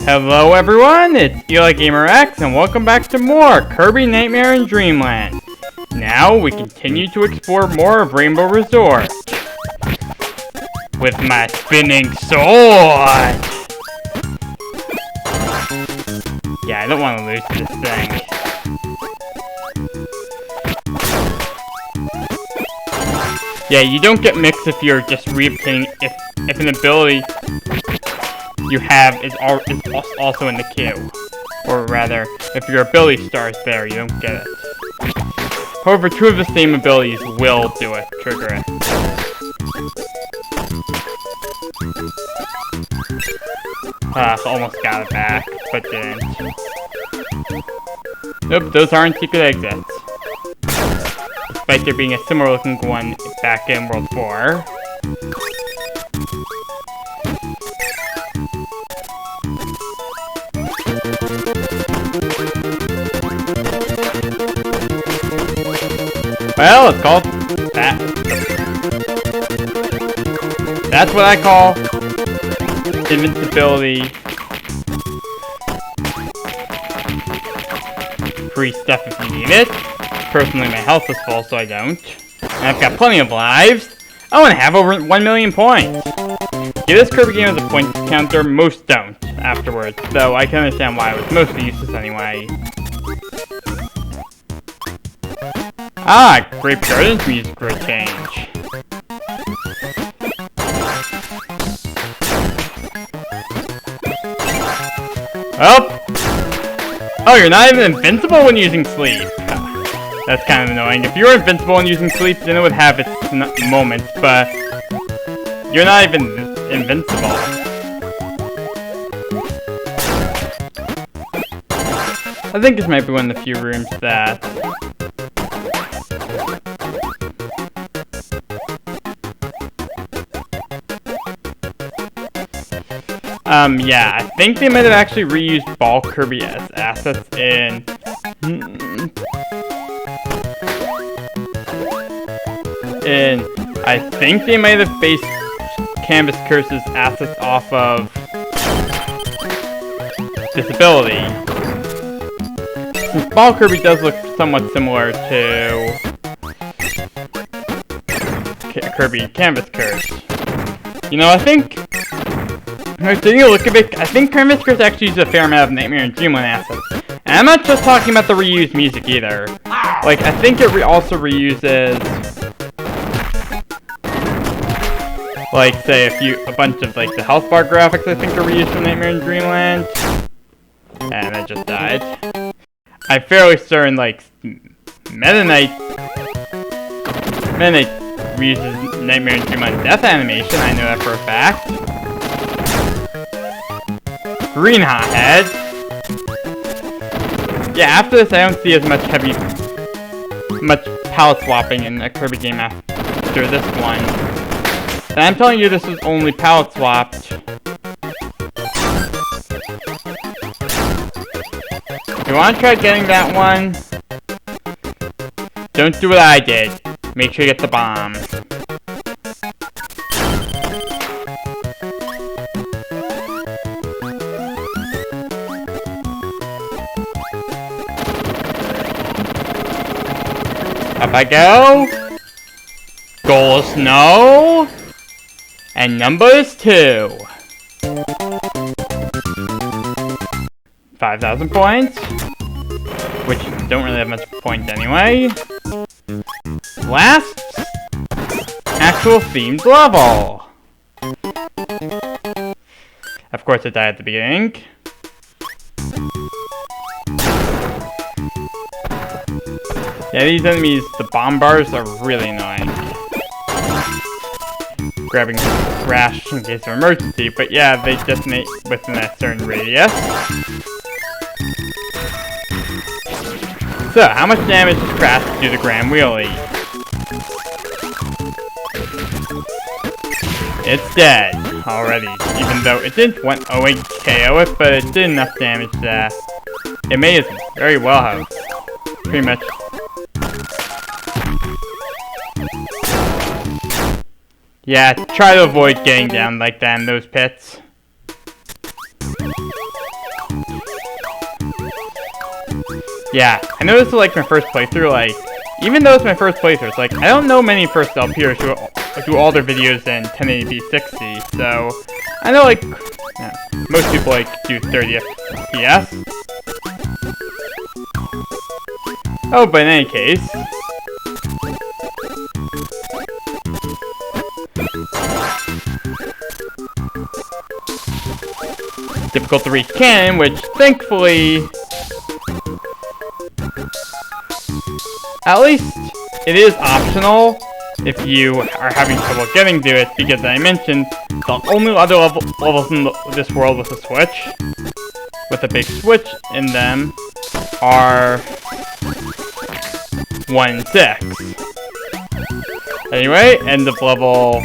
Hello everyone, it's Eli Gamer X, and welcome back to more Kirby Nightmare in Dreamland. Now we continue to explore more of Rainbow Resort with my spinning sword. Yeah, I don't want to lose this thing. Yeah, you don't get mixed if you're just re-obtaining if an ability you have is also in the queue. Or rather, if your ability star is there, you don't get it. However, two of the same abilities will do it, trigger it. Almost got it back, but didn't. Nope, those aren't secret exits. Despite there being a similar looking one back in World 4. Well, it's called that. That's what I call invincibility. Free stuff if you need it. Personally, my health is full, so I don't. And I've got plenty of lives. I want to have over 1 million points. Give this Kirby game as a point counter, most don't afterwards, though I can understand why it was mostly useless anyway. Ah, Grape Garden's music for a change. Oh, you're not even invincible when using sleep. That's kind of annoying. If you were invincible when using sleep, then it would have its moments, but you're not even invincible. I think this might be one of the few rooms that... yeah, I think they might have actually reused Ball Kirby as assets in... I think they might have based Canvas Curse's assets off of Disability. Since Ball Kirby does look somewhat similar to Kirby Canvas Curse. You know, I think taking a look at it, I think Canvas Curse actually uses a fair amount of Nightmare and Dreamland assets. And I'm not just talking about the reused music either. Like, I think it also reuses, like, say, a bunch of, like, the health bar graphics I think are reused from Nightmare in Dreamland. And I just died. I'm fairly certain, like, Meta Knight reuses Nightmare in Dreamland death animation, I know that for a fact. Green Hothead. Yeah, after this I don't see as much palette swapping in a Kirby game after this one. And I'm telling you, this is only palette swapped. If you want to try getting that one, don't do what I did. Make sure you get the bomb. Up I go. Goal is no. And number is 2. 5,000 points. Which don't really have much points anyway. Last actual themed level. Of course I died at the beginning. Yeah, these enemies, the bomb bars are really annoying. Grabbing Crash in case of emergency, but yeah, they detonate within a certain radius. So, how much damage does Crash do to Grand Wheelie? It's dead already, even though it didn't 108 KO it, but it did enough damage that it may very well have pretty much. Yeah, try to avoid getting down like that in those pits. Yeah, I know this is like my first playthrough, like, even though it's my first playthrough, it's like, I don't know many first LPers who do all their videos in 1080p 60, so, I know, like, yeah, most people, like, do 30 FPS. Oh, but in any case, difficult to reach cannon, which thankfully, at least it is optional if you are having trouble getting to it, because as I mentioned, the only other levels in this world with a switch, with a big switch in them, are 1 and 6. Anyway, end of level.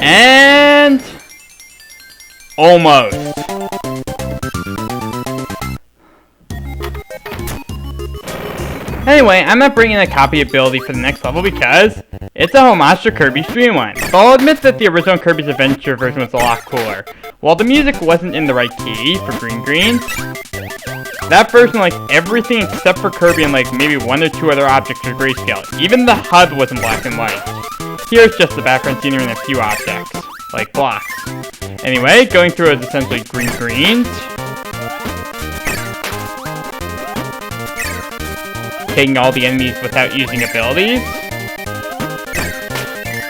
And almost. Anyway, I'm not bringing a copy ability for the next level because it's a homage to Kirby's Dream Land. But I'll admit that the original Kirby's Adventure version was a lot cooler. While the music wasn't in the right key for Green Green, that version liked everything except for Kirby and like maybe 1 or 2 other objects for grayscale. Even the HUD was in black and white. Here's just the background scenery and a few objects, like blocks. Anyway, going through is essentially Green Greens. Taking all the enemies without using abilities.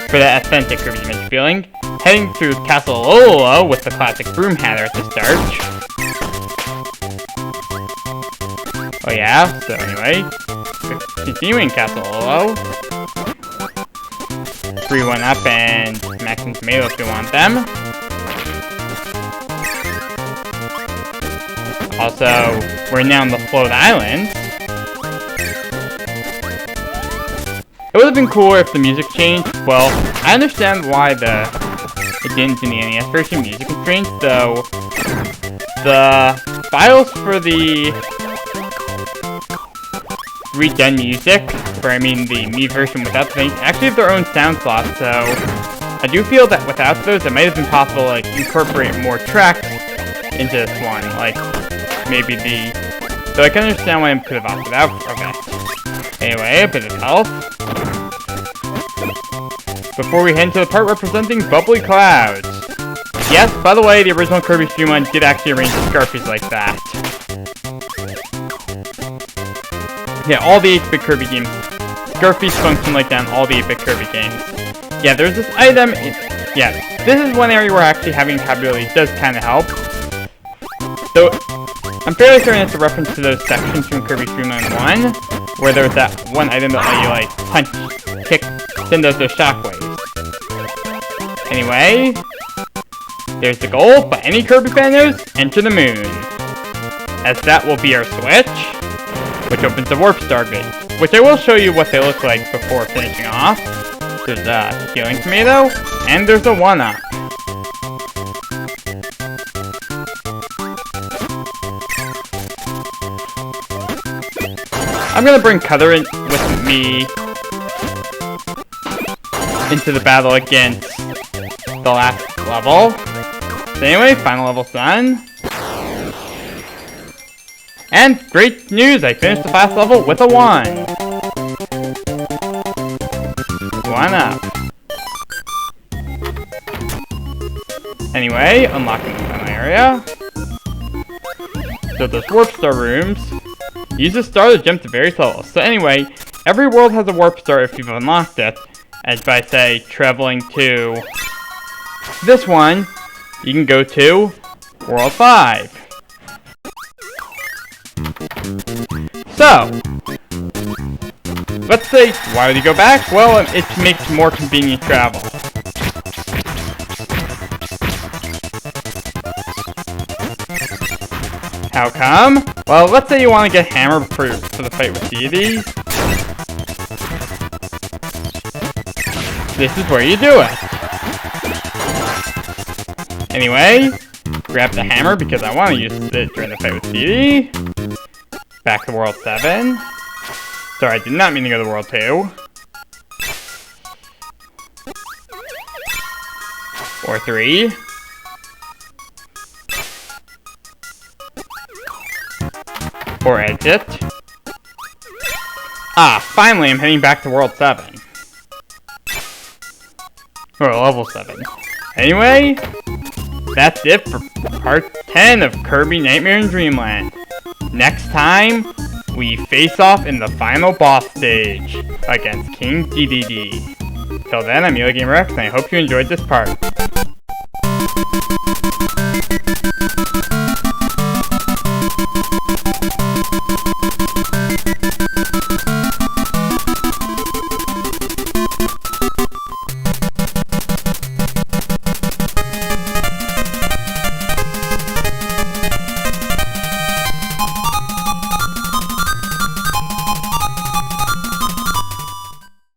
For that authentic Kirby Adventure feeling. Heading through Castle Lolo with the classic Broom Hatter at the start. Oh yeah, so anyway, continuing Castle Lolo. 3-1 up and maximum tomato if you want them. Also, we're now on the Float Islands. It would have been cooler if the music changed. Well, I understand why it didn't in the NES version, music constraints, though the files for the redone music, or I mean the Mii version without the things, actually have their own sound slots, so I do feel that without those, it might have been possible to like incorporate more tracks into this one, like maybe so I can understand why I could have opted out of it. Anyway, a bit of health. Before we head into the part representing bubbly clouds. Yes, by the way, the original Kirby Dream Land did actually arrange the Scarfies like that. Yeah, all the 8-bit Kirby games. Scarfies function like that in all the 8-bit Kirby games. Yeah, there's this item. Yeah, this is one area where actually having copyability does kind of help. So, I'm fairly certain it's a reference to those sections from Kirby's Dream Land 1, where there was that one item that let you, like, punch, kick, send those shockwaves. Anyway, there's the goal, but any Kirby fan knows, enter the moon. As that will be our switch, which opens the Warp Star gate, which I will show you what they look like before finishing off. There's a healing tomato, and there's a 1-up. I'm gonna bring Cutter in with me into the battle against the last level. So anyway, final level's done. And great news, I finished the last level with a 1. 1-up. Anyway, unlocking the final area. So those Warp Star rooms. Use a star to jump to various levels. So anyway, every world has a Warp Star if you've unlocked it. As by, say, traveling to this one, you can go to World 5. So, let's say, why would you go back? Well, it makes more convenient travel. How come? Well, let's say you want to get Hammer for the fight with Deity. This is where you do it. Anyway, grab the hammer because I want to use it during the fight with Deity. Back to World 7. Sorry, I did not mean to go to World 2. Or 3. or exit. Ah, finally I'm heading back to World 7. Or level 7. Anyway, that's it for part 10 of Kirby Nightmare in Dreamland. Next time, we face off in the final boss stage against King DDD. Till then, I'm Gamer X, and I hope you enjoyed this part.